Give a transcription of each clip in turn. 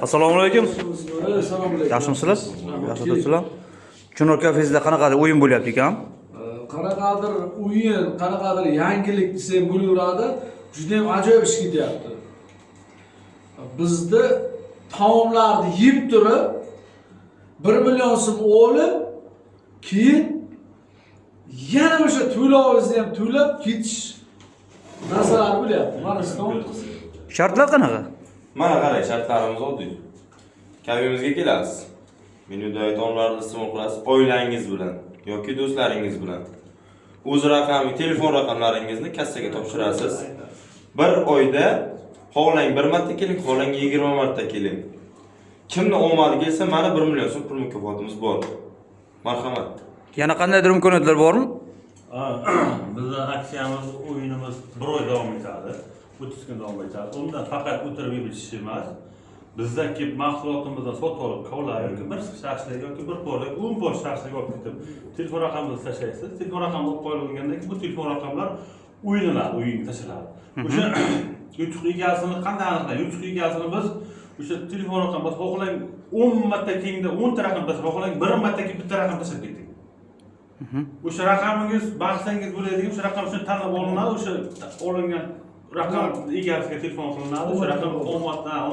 Assalomu alaykum. Yaxshimisizlar? Yaxshi turibsizlar? Jurnal kafesida qanaqadir o'yin bo'lyapti ekan? Qanaqadir o'yin, qanaqadir yangilik desam bo'laveradi. Juda ham ajoyib ish ketyapti. Bizda taomlarni yeb turib 1 million so'm olib, keyin yana o'sha to'lovingizni ham to'lab ketish narsalar bo'lyapti. Mana siz Shartlar qanaqa? Mana qarang, shartlarimiz oddiy. Kafemizga kelasiz. Menudagi taomlarni iste'mol qilasiz oilangiz bilan yoki do'stlaringiz bilan. O'z raqami, telefon raqamlaringizni kassaga topshirasiz. Bir oyda xohlang 1 marta keling, xohlang 20 marta keling. Kimni omadi kelsa, mana 1 million so'm pul mukofotimiz bor. Marhamat. Yana qandaydir imkoniyatlar bormi? Bizning aksiyamiz, o'yinimiz 1 oy davom etadi. 30 kun davom etadi. Unda faqat o'tirib yeb-ichish emas. Bizda kelib mahsulotimizni sotib olib, kola yoki bir shaxslik yoki bir porlik, 10 por shaxslik olib ketib, telefon raqamingizni tashlaysiz. Telefon raqami olib qo'yilgandan keyin bu telefon raqamlar o'yinlanadi, o'yinga tashlanadi. O'sha yutuq egasini qanday aniqlaydi? Yutuq egasini biz o'sha telefon raqamini xohlang 10 marta keyinda 10 ta raqam tashlab, xohlang 1 marta keyin bitta raqam tashlab keting. O'sha raqamingiz bahsangiz bo'ladigan o'sha raqam uchun tanlab olinadi, o'sha olingan raqam egasiga telefon qilinadi, o'sha raqam 10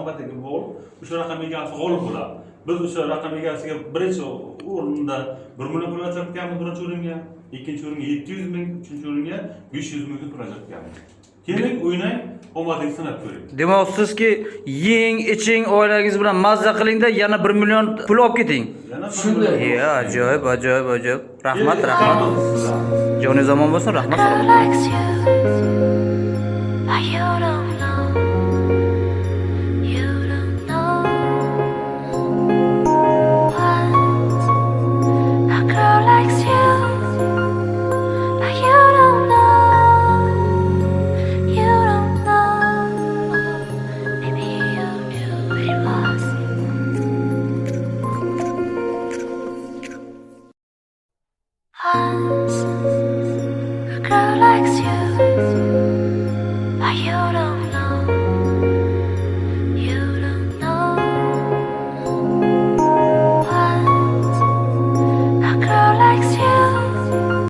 martaga bo'lib, o'sha raqam egasi g'olib bo'ladi. Biz o'sha raqam egasiga birinchi o'rinda 1 million pul ajratganmiz, birinchi o'ringa, ikkinchi o'ringa 700 ming, uchinchi o'ringa 500 ming pul ajratganmiz. Keling, o'ynang, omadingizni sinab ko'ring. Demoqchisizki, yeng, iching, oilangiz bilan mazza qilingda, yana 1 million pul olib keting. shunday. Ajoyib, ajoyib, ajoyib. Rahmat, rahmat. Joni zamon bo'lsin, rahmat. You don't know, you don't know what a girl likes you, but you don't know, you don't know. Maybe you knew it was. Once a girl likes you. You don't